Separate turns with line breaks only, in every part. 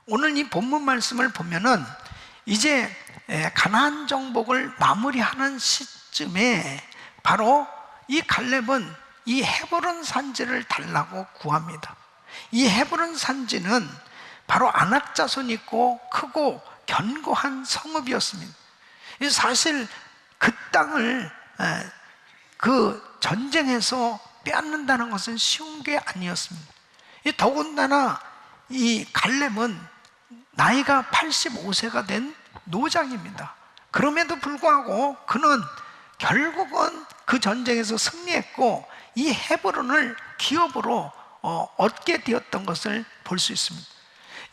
오늘 이 본문 말씀을 보면은 이제 가나안 정복을 마무리하는 시점에 바로 이 갈렙은 이 헤브론 산지를 달라고 구합니다. 이 헤브론 산지는 바로 아낙 자손이 있고 크고 견고한 성읍이었습니다. 사실 그 땅을 그 전쟁에서 빼앗는다는 것은 쉬운 게 아니었습니다. 더군다나 이 갈렙은 나이가 85세가 된 노장입니다. 그럼에도 불구하고 그는 결국은 그 전쟁에서 승리했고 이 헤브론을 기업으로 얻게 되었던 것을 볼 수 있습니다.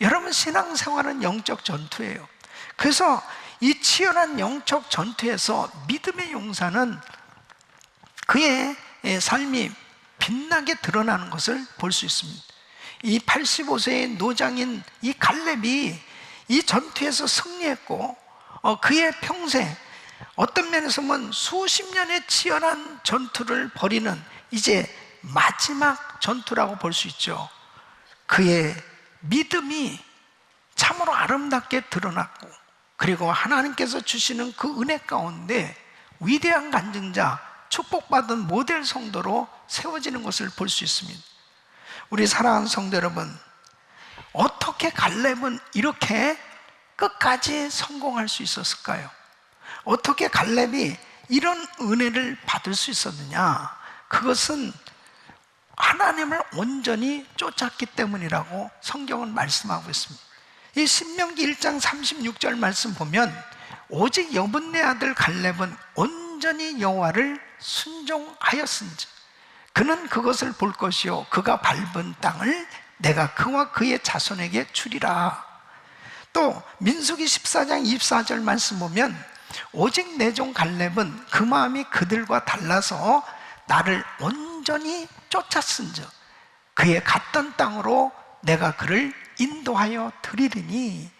여러분, 신앙생활은 영적 전투예요. 그래서 이 치열한 영적 전투에서 믿음의 용사는 그의 삶이 빛나게 드러나는 것을 볼 수 있습니다. 이 85세의 노장인 이 갈렙이 이 전투에서 승리했고 그의 평생 어떤 면에서 보면 수십 년의 치열한 전투를 벌이는 이제 마지막 전투라고 볼 수 있죠. 그의 믿음이 참으로 아름답게 드러났고, 그리고 하나님께서 주시는 그 은혜 가운데 위대한 간증자, 축복받은 모델 성도로 세워지는 것을 볼 수 있습니다. 우리 사랑하는 성도 여러분, 어떻게 갈렙은 이렇게 끝까지 성공할 수 있었을까요? 어떻게 갈렙이 이런 은혜를 받을 수 있었느냐? 그것은 하나님을 온전히 쫓았기 때문이라고 성경은 말씀하고 있습니다. 이 신명기 1장 36절 말씀 보면 오직 여분네 아들 갈렙은 온전히 여호와를 순종하였은지 그는 그것을 볼 것이요 그가 밟은 땅을 내가 그와 그의 자손에게 주리라. 또 민수기 14장 24절 말씀 보면 오직 내 종 갈렙은 그 마음이 그들과 달라서 나를 온전히 쫓았은즉 그의 갔던 땅으로 내가 그를 인도하여 드리리니.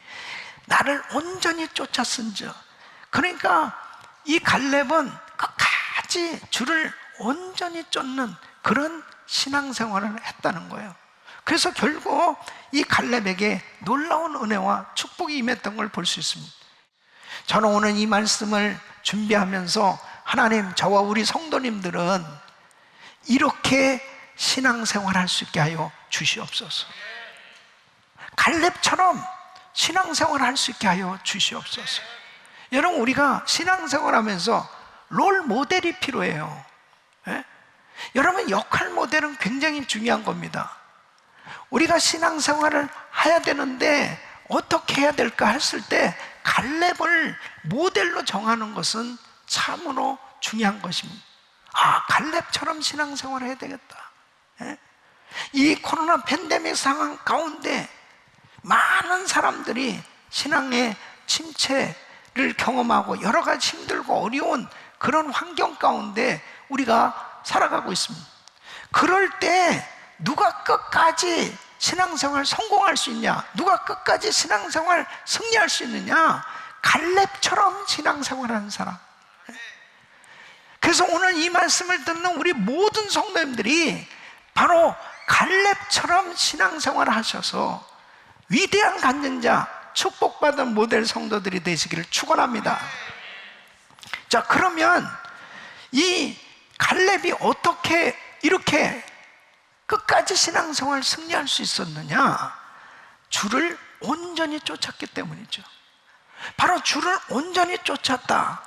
나를 온전히 쫓았은즉, 그러니까 이 갈렙은 끝까지 주를 온전히 쫓는 그런 신앙생활을 했다는 거예요. 그래서 결국 이 갈렙에게 놀라운 은혜와 축복이 임했던 걸 볼 수 있습니다. 저는 오늘 이 말씀을 준비하면서 하나님, 저와 우리 성도님들은 이렇게 신앙생활할 수 있게 하여 주시옵소서. 갈렙처럼 신앙생활할 수 있게 하여 주시옵소서. 여러분, 우리가 신앙생활하면서 롤 모델이 필요해요. 예? 여러분, 역할 모델은 굉장히 중요한 겁니다. 우리가 신앙생활을 해야 되는데 어떻게 해야 될까 했을 때 갈렙을 모델로 정하는 것은 참으로 중요한 것입니다. 아, 갈렙처럼 신앙생활을 해야 되겠다. 예? 이 코로나 팬데믹 상황 가운데 많은 사람들이 신앙의 침체를 경험하고 여러 가지 힘들고 어려운 그런 환경 가운데 우리가 살아가고 있습니다. 그럴 때 누가 끝까지 신앙생활 성공할 수 있냐? 누가 끝까지 신앙생활 승리할 수 있느냐? 갈렙처럼 신앙생활하는 사람. 그래서 오늘 이 말씀을 듣는 우리 모든 성도님들이 바로 갈렙처럼 신앙생활을 하셔서 위대한 간증자, 축복받은 모델 성도들이 되시기를 축원합니다. 자, 그러면 이 갈렙이 어떻게 이렇게 끝까지 신앙생활 승리할 수 있었느냐? 주를 온전히 쫓았기 때문이죠. 바로 주를 온전히 쫓았다.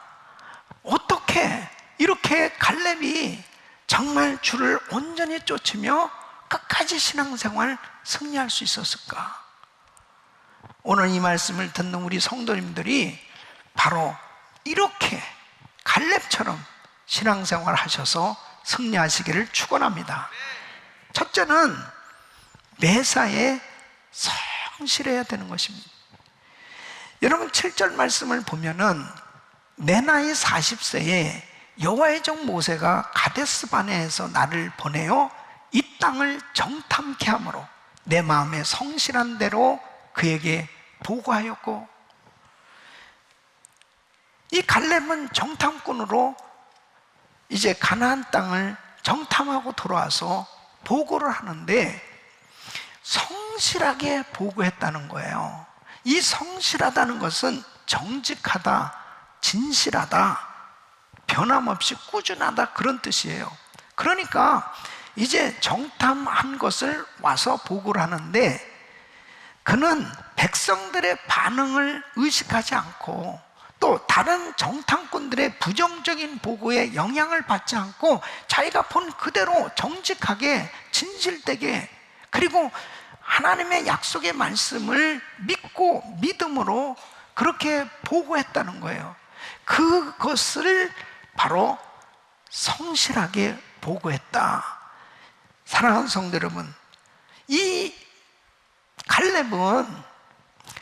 어떻게 이렇게 갈렙이 정말 주를 온전히 쫓으며 끝까지 신앙생활 승리할 수 있었을까? 오늘 이 말씀을 듣는 우리 성도님들이 바로 이렇게 갈렙처럼 신앙생활 하셔서 승리하시기를 축원합니다. 첫째는 매사에 성실해야 되는 것입니다. 여러분, 7절 말씀을 보면은 내 나이 40세에 여호와의 종 모세가 가데스 바네에서 나를 보내어 이 땅을 정탐케 함으로 내 마음에 성실한 대로 그에게 보고하였고. 이 갈렙은 정탐꾼으로 이제 가나안 땅을 정탐하고 돌아와서 보고를 하는데 성실하게 보고했다는 거예요. 이 성실하다는 것은 정직하다, 진실하다, 변함없이 꾸준하다, 그런 뜻이에요. 그러니까 이제 정탐한 것을 와서 보고를 하는데, 그는 백성들의 반응을 의식하지 않고 또 다른 정탐꾼들의 부정적인 보고에 영향을 받지 않고 자기가 본 그대로 정직하게, 진실되게, 그리고 하나님의 약속의 말씀을 믿고 믿음으로 그렇게 보고했다는 거예요. 그것을 바로 성실하게 보고했다. 사랑하는 성도 여러분, 이 갈렙은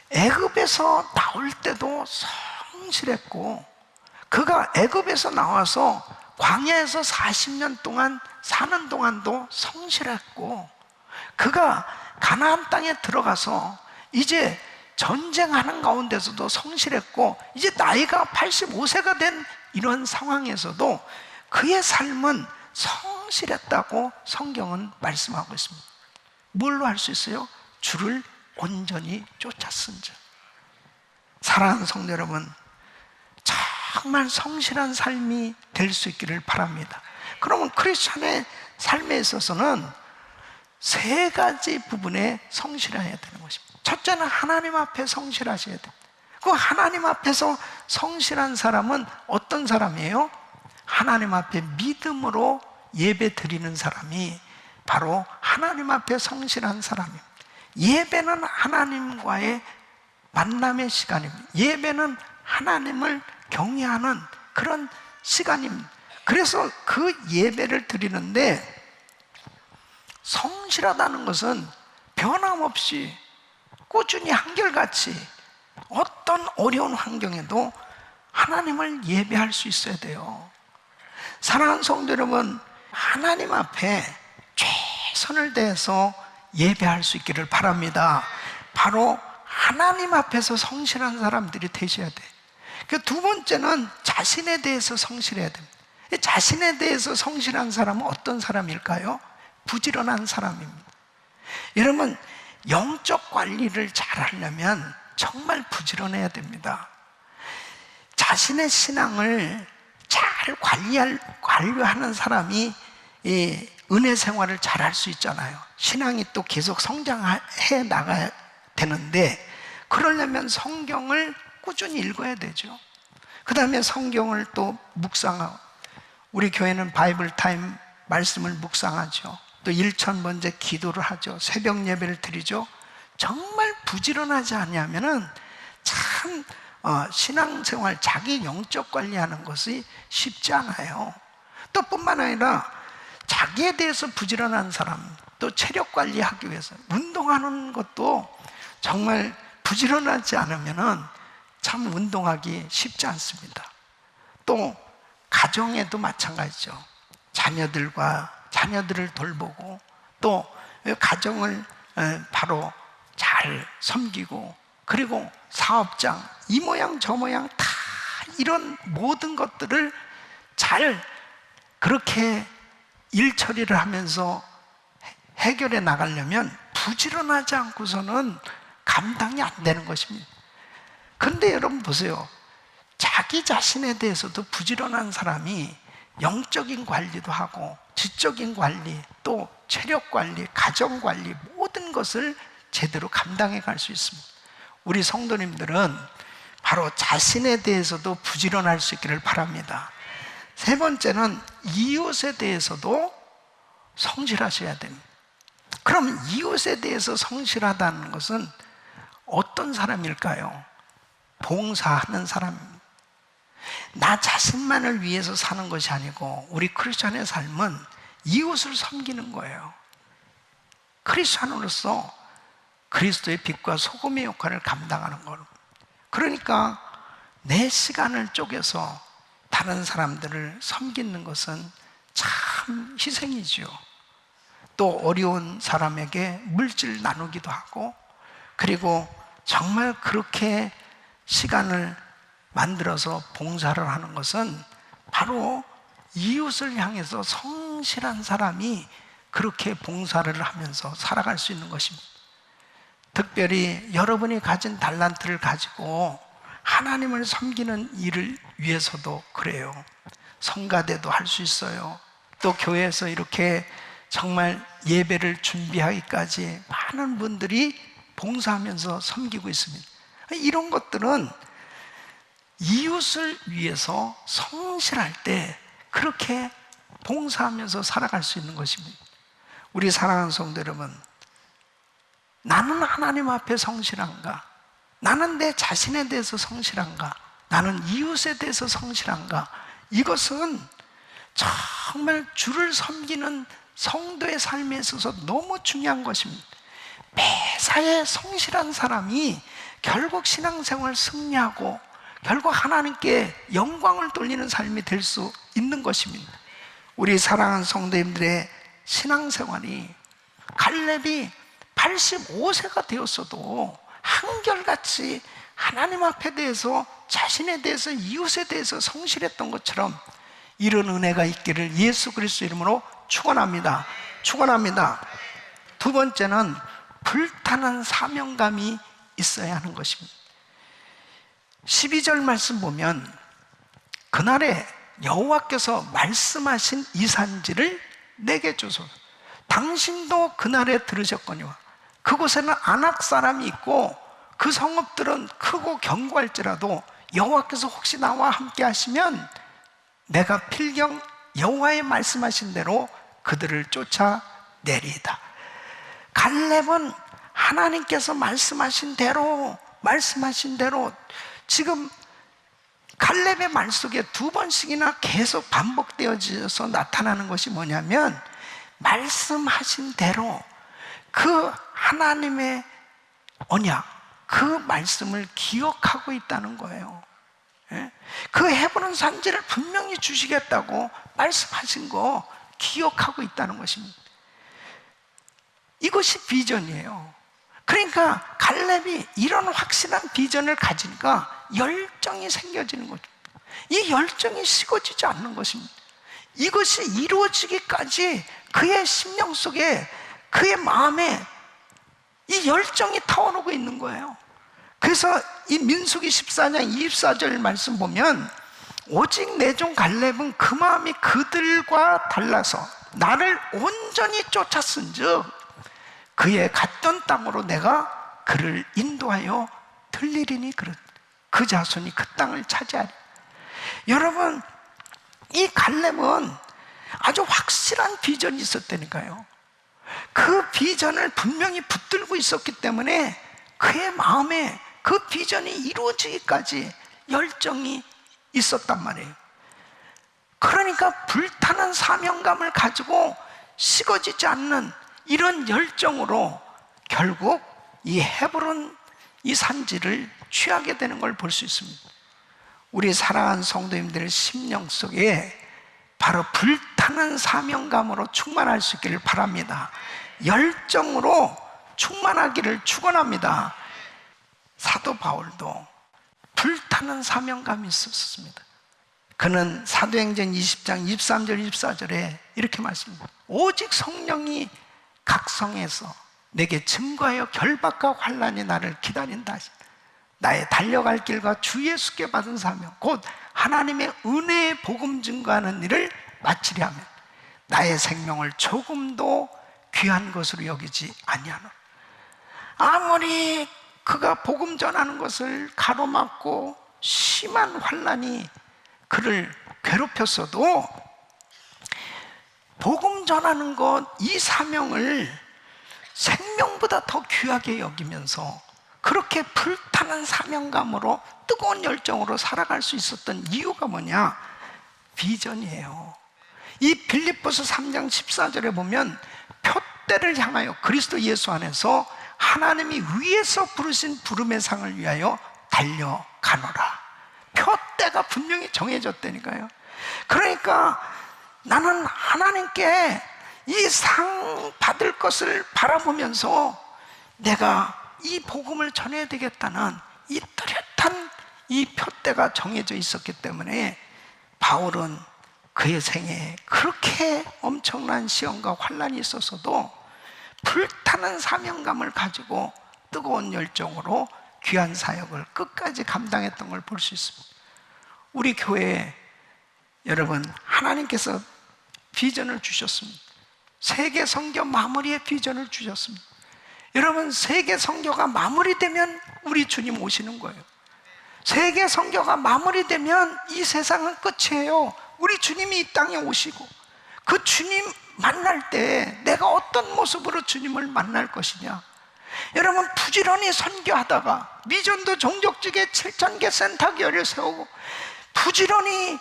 애굽에서 나올 때도 성실했고, 그가 애굽에서 나와서 광야에서 40년 동안 사는 동안도 성실했고, 그가 가나안 땅에 들어가서 이제 전쟁하는 가운데서도 성실했고, 이제 나이가 85세가 된 이런 상황에서도 그의 삶은 성실했다고 성경은 말씀하고 있습니다. 뭘로 할 수 있어요? 주를 온전히 쫓았은즉. 사랑하는 성도 여러분, 정말 성실한 삶이 될 수 있기를 바랍니다. 그러면 크리스찬의 삶에 있어서는 세 가지 부분에 성실해야 되는 것입니다. 첫째는 하나님 앞에 성실하셔야 됩니다. 그 하나님 앞에서 성실한 사람은 어떤 사람이에요? 하나님 앞에 믿음으로 예배 드리는 사람이 바로 하나님 앞에 성실한 사람입니다. 예배는 하나님과의 만남의 시간입니다. 예배는 하나님을 경외하는 그런 시간입니다. 그래서 그 예배를 드리는데, 성실하다는 것은 변함없이 꾸준히 한결같이 어떤 어려운 환경에도 하나님을 예배할 수 있어야 돼요. 사랑하는 성도 여러분, 하나님 앞에 최선을 다해서 예배할 수 있기를 바랍니다. 바로 하나님 앞에서 성실한 사람들이 되셔야 돼요. 그 두 번째는 자신에 대해서 성실해야 됩니다. 자신에 대해서 성실한 사람은 어떤 사람일까요? 부지런한 사람입니다. 여러분, 영적 관리를 잘 하려면 정말 부지런해야 됩니다. 자신의 신앙을 잘 관리하는 사람이 이 은혜 생활을 잘 할 수 있잖아요. 신앙이 또 계속 성장해 나가야 되는데, 그러려면 성경을 꾸준히 읽어야 되죠. 그 다음에 성경을 또 묵상하고, 우리 교회는 바이블 타임 말씀을 묵상하죠. 또 일천번제 기도를 하죠. 새벽 예배를 드리죠. 정말 부지런하지 않으면은 참 신앙생활, 자기 영적 관리하는 것이 쉽지 않아요. 또 뿐만 아니라 자기에 대해서 부지런한 사람, 또 체력 관리하기 위해서 운동하는 것도 정말 부지런하지 않으면은 참 운동하기 쉽지 않습니다. 또 가정에도 마찬가지죠. 자녀들을 돌보고, 또 가정을 바로 잘 섬기고, 그리고 사업장, 이 모양 저 모양 다 이런 모든 것들을 잘 그렇게 일 처리를 하면서 해결해 나가려면 부지런하지 않고서는 감당이 안 되는 것입니다. 그런데 여러분 보세요. 자기 자신에 대해서도 부지런한 사람이 영적인 관리도 하고 지적인 관리, 또 체력 관리, 가정 관리, 모든 것을 제대로 감당해 갈 수 있습니다. 우리 성도님들은 바로 자신에 대해서도 부지런할 수 있기를 바랍니다. 세 번째는 이웃에 대해서도 성실하셔야 됩니다. 그럼 이웃에 대해서 성실하다는 것은 어떤 사람일까요? 봉사하는 사람입니다. 나 자신만을 위해서 사는 것이 아니고, 우리 크리스찬의 삶은 이웃을 섬기는 거예요. 크리스찬으로서 그리스도의 빛과 소금의 역할을 감당하는 것. 그러니까 내 시간을 쪼개서 다른 사람들을 섬기는 것은 참 희생이지요. 또 어려운 사람에게 물질 나누기도 하고, 그리고 정말 그렇게 시간을 만들어서 봉사를 하는 것은 바로 이웃을 향해서 성실한 사람이 그렇게 봉사를 하면서 살아갈 수 있는 것입니다. 특별히 여러분이 가진 달란트를 가지고 하나님을 섬기는 일을 위해서도 그래요. 성가대도 할 수 있어요. 또 교회에서 이렇게 정말 예배를 준비하기까지 많은 분들이 봉사하면서 섬기고 있습니다. 이런 것들은 이웃을 위해서 성실할 때 그렇게 봉사하면서 살아갈 수 있는 것입니다. 우리 사랑하는 성도 여러분, 나는 하나님 앞에 성실한가? 나는 내 자신에 대해서 성실한가? 나는 이웃에 대해서 성실한가? 이것은 정말 주를 섬기는 성도의 삶에 있어서 너무 중요한 것입니다. 매사에 성실한 사람이 결국 신앙생활 승리하고 결국 하나님께 영광을 돌리는 삶이 될 수 있는 것입니다. 우리 사랑하는 성도님들의 신앙생활이 갈렙이 85세가 되었어도 한결같이 하나님 앞에 대해서, 자신에 대해서, 이웃에 대해서 성실했던 것처럼 이런 은혜가 있기를 예수 그리스도 이름으로 축원합니다. 축원합니다. 두 번째는 불타는 사명감이 있어야 하는 것입니다. 12절 말씀 보면 그날에 여호와께서 말씀하신 이 산지를 내게 주소서. 당신도 그날에 들으셨거니와 그곳에는 아낙 사람이 있고 그 성읍들은 크고 견고할지라도 여호와께서 혹시 나와 함께 하시면 내가 필경 여호와의 말씀하신 대로 그들을 쫓아내리이다. 갈렙은 하나님께서 말씀하신 대로 지금 갈렙의 말 속에 두 번씩이나 계속 반복되어져서 나타나는 것이 뭐냐면 말씀하신 대로 그 하나님의 언약, 그 말씀을 기억하고 있다는 거예요. 그 헤브론 산지를 분명히 주시겠다고 말씀하신 거 기억하고 있다는 것입니다. 이것이 비전이에요. 그러니까 갈렙이 이런 확실한 비전을 가지니까 열정이 생겨지는 거죠. 이 열정이 식어지지 않는 것입니다. 이것이 이루어지기까지 그의 심령 속에, 그의 마음에 이 열정이 타오르고 있는 거예요. 그래서 이 민수기 14장 24절 말씀 보면 오직 내 종 갈렙은 그 마음이 그들과 달라서 나를 온전히 쫓았은즉 그의 갔던 땅으로 내가 그를 인도하여 들리리니 그 자손이 그 땅을 차지하리. 여러분, 이 갈렙은 아주 확실한 비전이 있었다니까요. 그 비전을 분명히 붙들고 있었기 때문에 그의 마음에 그 비전이 이루어지기까지 열정이 있었단 말이에요. 그러니까 불타는 사명감을 가지고 식어지지 않는 이런 열정으로 결국 이 헤브론 이 산지를 취하게 되는 걸 볼 수 있습니다. 우리 사랑하는 성도님들의 심령 속에 바로 불타는 사명감으로 충만할 수 있기를 바랍니다. 열정으로 충만하기를 축원합니다. 사도 바울도 불타는 사명감이 있었습니다. 그는 사도행전 20장 23절 24절에 이렇게 말씀합니다. 오직 성령이 각성해서 내게 증거하여 결박과 환난이 나를 기다린다. 나의 달려갈 길과 주 예수께 받은 사명 곧 하나님의 은혜의 복음 증거하는 일을 마치려 하면 나의 생명을 조금도 귀한 것으로 여기지 아니하노라. 아무리 그가 복음 전하는 것을 가로막고 심한 환난이 그를 괴롭혔어도 복음 전하는 것, 이 사명을 생명보다 더 귀하게 여기면서 그렇게 불타는 사명감으로 뜨거운 열정으로 살아갈 수 있었던 이유가 뭐냐? 비전이에요. 이 빌립보서 3장 14절에 보면 표대를 향하여 그리스도 예수 안에서 하나님이 위에서 부르신 부름의 상을 위하여 달려가노라. 표대가 분명히 정해졌다니까요. 그러니까 나는 하나님께 이 상 받을 것을 바라보면서 내가 이 복음을 전해야 되겠다는 이 뚜렷한 이 표대가 정해져 있었기 때문에 바울은 그의 생에 그렇게 엄청난 시험과 환난이 있었어도 불타는 사명감을 가지고 뜨거운 열정으로 귀한 사역을 끝까지 감당했던 걸 볼 수 있습니다. 우리 교회에 여러분, 하나님께서 비전을 주셨습니다. 세계 선교 마무리의 비전을 주셨습니다. 여러분, 세계 선교가 마무리되면 우리 주님 오시는 거예요. 세계 선교가 마무리되면 이 세상은 끝이에요. 우리 주님이 이 땅에 오시고, 그 주님 만날 때 내가 어떤 모습으로 주님을 만날 것이냐. 여러분, 부지런히 선교하다가 미전도 종족지계 7,000개 센터교회를 세우고 부지런히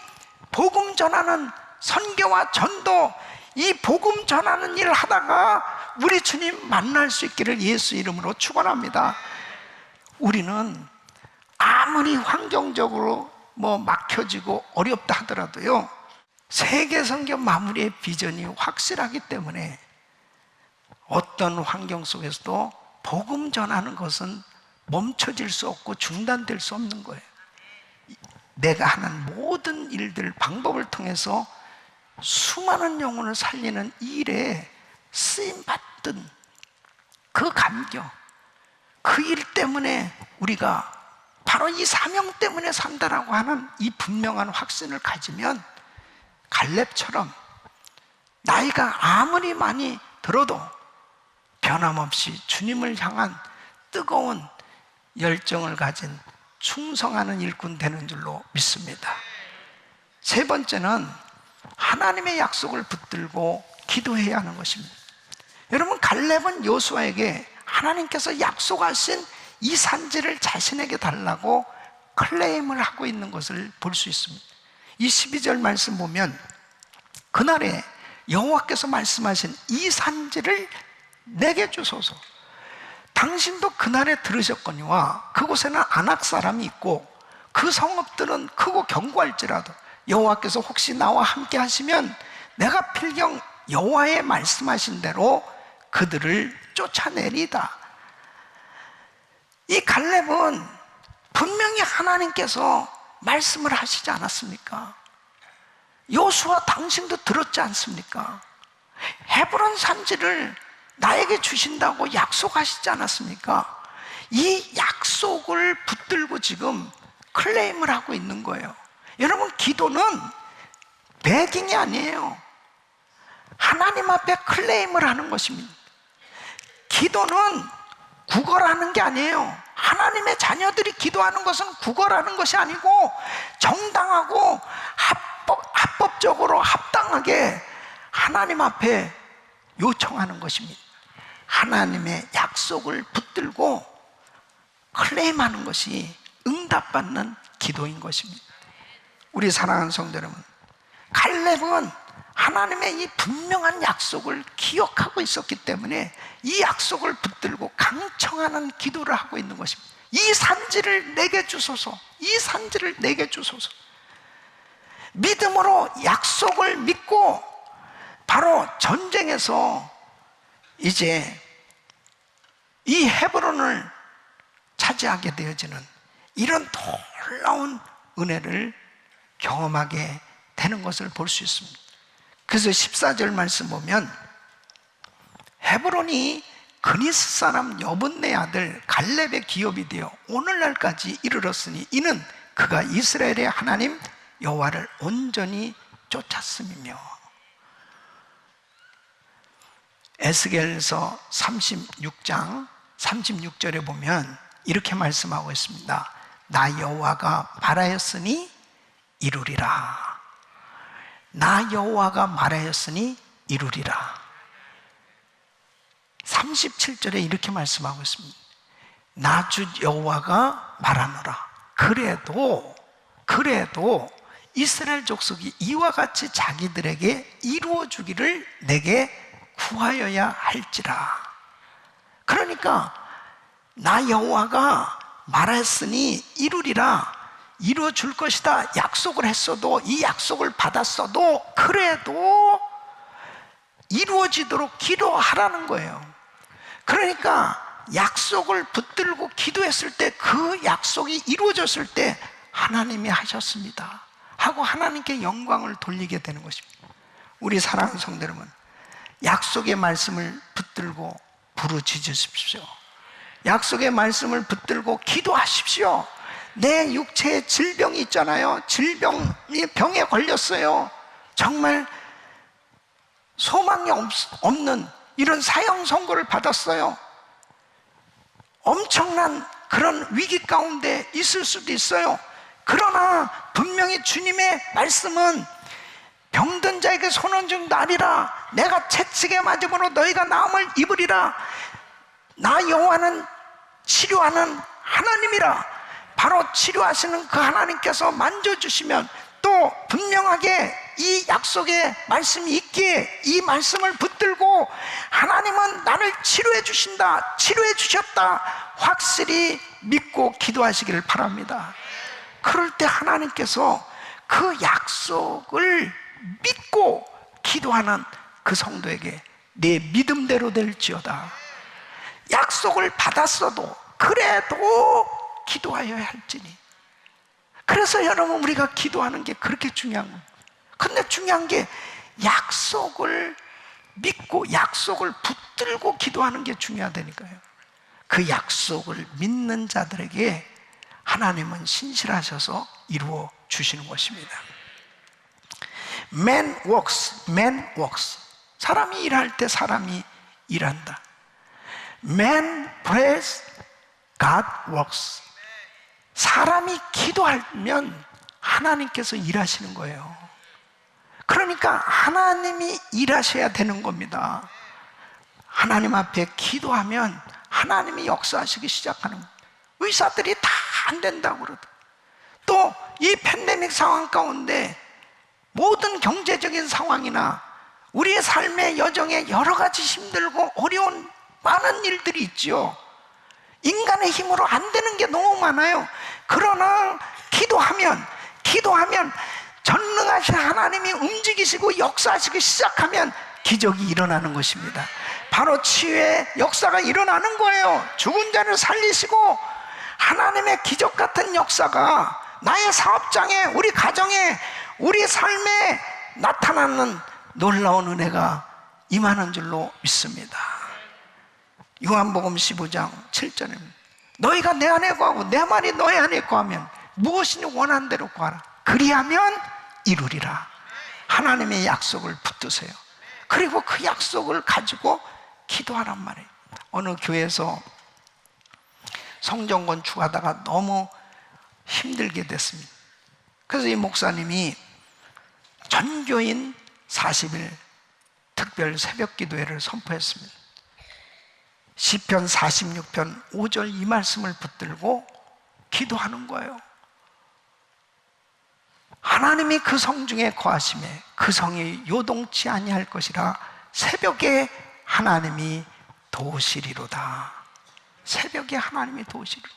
복음 전하는 선교와 전도, 이 복음 전하는 일을 하다가 우리 주님 만날 수 있기를 예수 이름으로 축원합니다. 우리는 아무리 환경적으로 막혀지고 어렵다 하더라도요, 세계 선교 마무리의 비전이 확실하기 때문에 어떤 환경 속에서도 복음 전하는 것은 멈춰질 수 없고 중단될 수 없는 거예요. 내가 하는 모든 일들, 방법을 통해서 수많은 영혼을 살리는 일에 쓰임받던 그 감격, 그 일 때문에 우리가 바로 이 사명 때문에 산다라고 하는 이 분명한 확신을 가지면 갈렙처럼 나이가 아무리 많이 들어도 변함없이 주님을 향한 뜨거운 열정을 가진 충성하는 일꾼 되는 줄로 믿습니다. 세 번째는 하나님의 약속을 붙들고 기도해야 하는 것입니다. 여러분, 갈렙은 여호수아에게 하나님께서 약속하신 이 산지를 자신에게 달라고 클레임을 하고 있는 것을 볼 수 있습니다. 이 12절 말씀 보면 그날에 여호와께서 말씀하신 이 산지를 내게 주소서. 당신도 그날에 들으셨거니와 그곳에는 아낙 사람이 있고 그 성읍들은 크고 견고할지라도 여호와께서 혹시 나와 함께 하시면 내가 필경 여호와의 말씀하신 대로 그들을 쫓아내리다. 이 갈렙은 분명히 하나님께서 말씀을 하시지 않았습니까? 여호수아, 당신도 들었지 않습니까? 헤브론 산지를 나에게 주신다고 약속하시지 않았습니까? 이 약속을 붙들고 지금 클레임을 하고 있는 거예요. 여러분, 기도는 베깅이 아니에요. 하나님 앞에 클레임을 하는 것입니다. 기도는 구걸하는 게 아니에요. 하나님의 자녀들이 기도하는 것은 구걸하는 것이 아니고 정당하고 합법적으로 합당하게 하나님 앞에 요청하는 것입니다. 하나님의 약속을 붙들고 클레임하는 것이 응답받는 기도인 것입니다. 우리 사랑하는 성도 여러분, 갈렙은 하나님의 이 분명한 약속을 기억하고 있었기 때문에 이 약속을 붙들고 강청하는 기도를 하고 있는 것입니다. 이 산지를 내게 주소서, 이 산지를 내게 주소서. 믿음으로 약속을 믿고 바로 전쟁에서 이제 이 헤브론을 차지하게 되어지는 이런 놀라운 은혜를 경험하게 되는 것을 볼 수 있습니다. 그래서 14절 말씀 보면 헤브론이 그니스 사람 여분네 아들 갈렙의 기업이 되어 오늘날까지 이르렀으니 이는 그가 이스라엘의 하나님 여호와를 온전히 쫓았음이며. 에스겔서 36장 36절에 보면 이렇게 말씀하고 있습니다. 나 여호와가 말하였으니 이루리라. 나 여호와가 말하였으니 이루리라. 37절에 이렇게 말씀하고 있습니다. 나 주 여호와가 말하노라. 그래도 이스라엘 족속이 이와 같이 자기들에게 이루어 주기를 내게 구하여야 할지라. 그러니까 나 여호와가 말했으니 이루리라, 이루어 줄 것이다 약속을 했어도, 이 약속을 받았어도 그래도 이루어지도록 기도하라는 거예요. 그러니까 약속을 붙들고 기도했을 때 그 약속이 이루어졌을 때 하나님이 하셨습니다 하고 하나님께 영광을 돌리게 되는 것입니다. 우리 사랑하는 성도 여러분, 약속의 말씀을 붙들고 부르짖으십시오. 약속의 말씀을 붙들고 기도하십시오. 내 육체에 질병이 있잖아요. 병에 걸렸어요. 정말 소망이 없는 이런 사형 선고를 받았어요. 엄청난 그런 위기 가운데 있을 수도 있어요. 그러나 분명히 주님의 말씀은 병든 자에게 손은 좀 나리라. 내가 채찍에 맞음으로 너희가 나음을 입으리라. 나 여호와는 치료하는 하나님이라. 바로 치료하시는 그 하나님께서 만져주시면, 또 분명하게 이 약속의 말씀이 있기에 이 말씀을 붙들고 하나님은 나를 치료해 주신다, 치료해 주셨다, 확실히 믿고 기도하시기를 바랍니다. 그럴 때 하나님께서 그 약속을 믿고 기도하는 그 성도에게 내 믿음대로 될지어다. 약속을 받았어도 그래도 기도하여야 할지니. 그래서 여러분, 우리가 기도하는 게 그렇게 중요한 거예요. 근데 중요한 게 약속을 믿고 약속을 붙들고 기도하는 게 중요하다니까요. 그 약속을 믿는 자들에게 하나님은 신실하셔서 이루어 주시는 것입니다. Man works. 사람이 일할 때 사람이 일한다. Man prays, God works. 사람이 기도하면 하나님께서 일하시는 거예요. 그러니까 하나님이 일하셔야 되는 겁니다. 하나님 앞에 기도하면 하나님이 역사하시기 시작하는 거예요. 의사들이 다 안 된다고 그러더라고요. 또 이 팬데믹 상황 가운데 모든 경제적인 상황이나 우리의 삶의 여정에 여러 가지 힘들고 어려운 많은 일들이 있죠. 인간의 힘으로 안 되는 게 너무 많아요. 그러나 기도하면 전능하신 하나님이 움직이시고 역사하시기 시작하면 기적이 일어나는 것입니다. 바로 치유의 역사가 일어나는 거예요. 죽은 자를 살리시고 하나님의 기적 같은 역사가 나의 사업장에, 우리 가정에, 우리 삶에 나타나는 놀라운 은혜가 임하는 줄로 믿습니다. 요한복음 15장 7절입니다. 너희가 내 안에 거하고 내 말이 너희 안에 거하면 무엇이니 원하는 대로 구하라. 그리하면 이루리라. 하나님의 약속을 붙드세요. 그리고 그 약속을 가지고 기도하란 말이에요. 어느 교회에서 성전 건축하다가 너무 힘들게 됐습니다. 그래서 이 목사님이 전교인 40일 특별 새벽 기도회를 선포했습니다. 시편 46편 5절 이 말씀을 붙들고 기도하는 거예요. 하나님이 그 성 중에 거하심에 그 성이 요동치 아니할 것이라. 새벽에 하나님이 도우시리로다. 새벽에 하나님이 도우시리로다.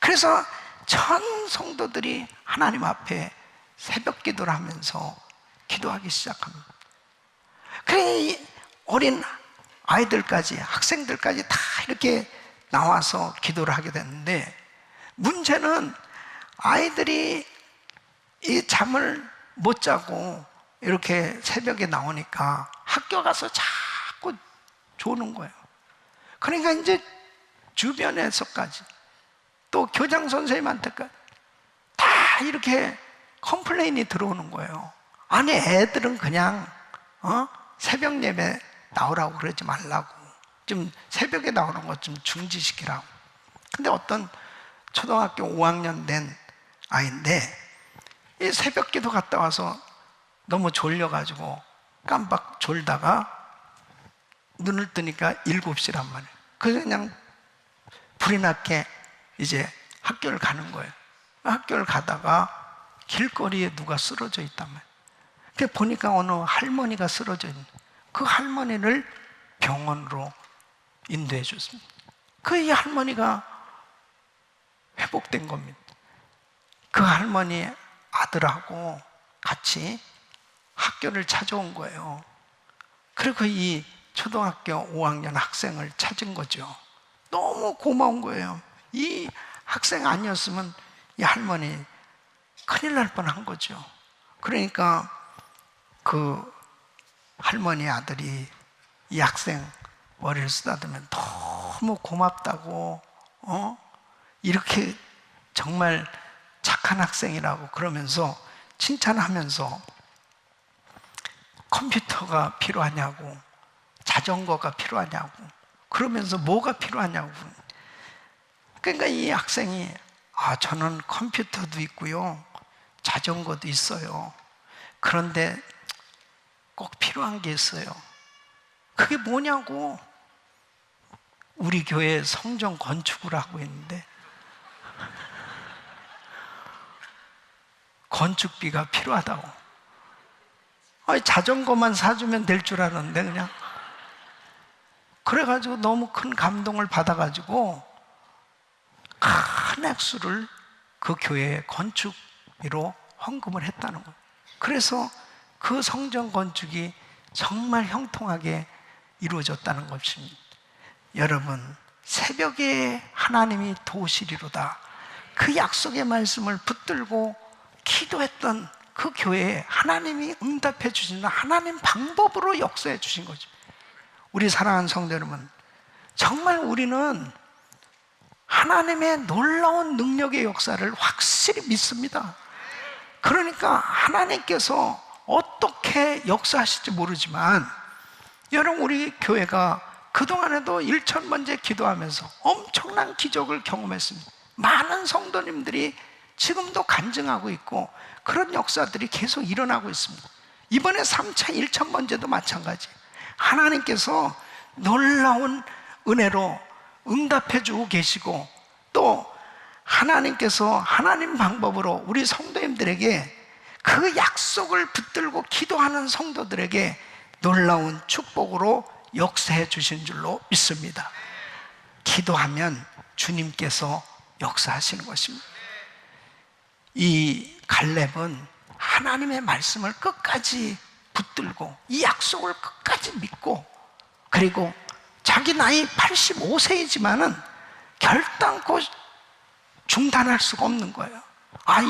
그래서 전 성도들이 하나님 앞에 새벽 기도를 하면서 기도하기 시작합니다. 그래, 어린 아이들까지, 학생들까지 다 이렇게 나와서 기도를 하게 됐는데, 문제는 아이들이 이 잠을 못 자고 이렇게 새벽에 나오니까 학교 가서 자꾸 조는 거예요. 그러니까 이제 주변에서까지 또 교장 선생님한테까지 다 이렇게 컴플레인이 들어오는 거예요. 아니, 애들은 그냥 새벽 예배 나오라고 그러지 말라고, 좀 새벽에 나오는 것 좀 중지시키라고. 근데 어떤 초등학교 5학년 된 아이인데 이 새벽 기도 갔다 와서 너무 졸려가지고 깜빡 졸다가 눈을 뜨니까 7시란 말이에요. 그래서 그냥 불이 났게 이제 학교를 가는 거예요. 학교를 가다가 길거리에 누가 쓰러져 있단 말이에요. 그래서 보니까 어느 할머니가 쓰러져 있는, 그 할머니를 병원으로 인도해 줬습니다. 그 할머니가 회복된 겁니다. 그 할머니 아들하고 같이 학교를 찾아온 거예요. 그리고 이 초등학교 5학년 학생을 찾은 거죠. 너무 고마운 거예요. 이 학생 아니었으면 이 할머니 큰일 날 뻔한 거죠. 그러니까 그 할머니 아들이 이 학생 머리를 쓰다듬으면 너무 고맙다고, 이렇게 정말 착한 학생이라고 그러면서 칭찬하면서 컴퓨터가 필요하냐고, 자전거가 필요하냐고, 그러면서 뭐가 필요하냐고. 그러니까 이 학생이 저는 컴퓨터도 있고요, 자전거도 있어요. 그런데 꼭 필요한 게 있어요. 그게 뭐냐고. 우리 교회 성전 건축을 하고 있는데 건축비가 필요하다고. 자전거만 사주면 될 줄 알았는데 그냥. 그래가지고 너무 큰 감동을 받아가지고 큰 액수를 그 교회에 건축비로 헌금을 했다는 거예요. 그래서 그 성전 건축이 정말 형통하게 이루어졌다는 것입니다. 여러분, 새벽에 하나님이 도우시리로다, 그 약속의 말씀을 붙들고 기도했던 그 교회에 하나님이 응답해 주시는 하나님 방법으로 역사해 주신 거죠. 우리 사랑하는 성도 여러분, 정말 우리는 하나님의 놀라운 능력의 역사를 확실히 믿습니다. 그러니까 하나님께서 어떻게 역사하실지 모르지만, 여러분, 우리 교회가 그동안에도 1,000번째 기도하면서 엄청난 기적을 경험했습니다. 많은 성도님들이 지금도 간증하고 있고 그런 역사들이 계속 일어나고 있습니다. 이번에 3차 1,000번째도 마찬가지. 하나님께서 놀라운 은혜로 응답해 주고 계시고, 또 하나님께서 하나님 방법으로 우리 성도님들에게 그 약속을 붙들고 기도하는 성도들에게 놀라운 축복으로 역사해 주신 줄로 믿습니다. 기도하면 주님께서 역사하시는 것입니다. 이 갈렙은 하나님의 말씀을 끝까지 붙들고 이 약속을 끝까지 믿고, 그리고 자기 나이 85세이지만은 결단코 중단할 수가 없는 거예요.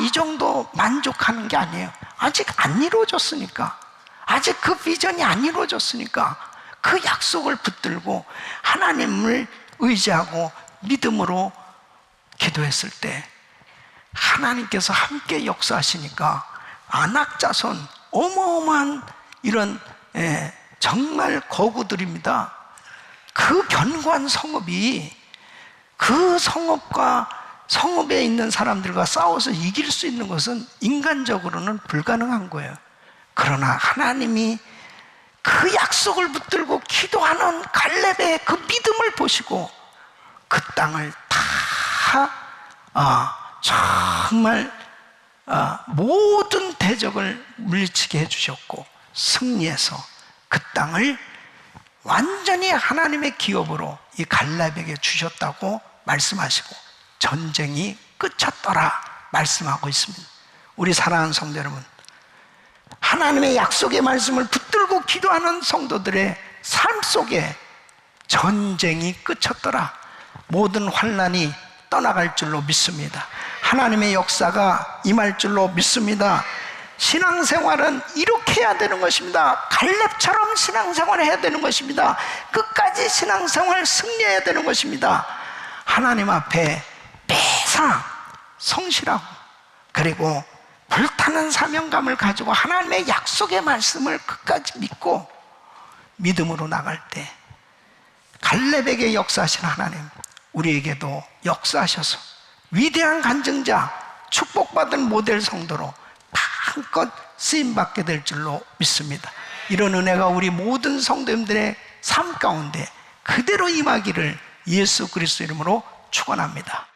이 정도 만족하는 게 아니에요. 아직 안 이루어졌으니까, 아직 그 비전이 안 이루어졌으니까 그 약속을 붙들고 하나님을 의지하고 믿음으로 기도했을 때 하나님께서 함께 역사하시니까 안악자손, 어마어마한 이런 정말 거구들입니다. 그 견고한 성읍이, 그 성읍과 성읍에 있는 사람들과 싸워서 이길 수 있는 것은 인간적으로는 불가능한 거예요. 그러나 하나님이 그 약속을 붙들고 기도하는 갈렙의 그 믿음을 보시고 그 땅을 다 정말 모든 대적을 물리치게 해주셨고, 승리해서 그 땅을 완전히 하나님의 기업으로 이 갈렙에게 주셨다고 말씀하시고 전쟁이 끝쳤더라 말씀하고 있습니다. 우리 사랑하는 성도 여러분, 하나님의 약속의 말씀을 붙들고 기도하는 성도들의 삶 속에 전쟁이 끝쳤더라, 모든 환난이 떠나갈 줄로 믿습니다. 하나님의 역사가 임할 줄로 믿습니다. 신앙생활은 이렇게 해야 되는 것입니다. 갈렙처럼 신앙생활을 해야 되는 것입니다. 끝까지 신앙생활 승리해야 되는 것입니다. 하나님 앞에 매사 성실하고, 그리고 불타는 사명감을 가지고 하나님의 약속의 말씀을 끝까지 믿고 믿음으로 나갈 때 갈렙에게 역사하신 하나님, 우리에게도 역사하셔서 위대한 간증자, 축복받은 모델 성도로 마음껏 쓰임받게 될 줄로 믿습니다. 이런 은혜가 우리 모든 성도님들의 삶 가운데 그대로 임하기를 예수 그리스도 이름으로 축원합니다.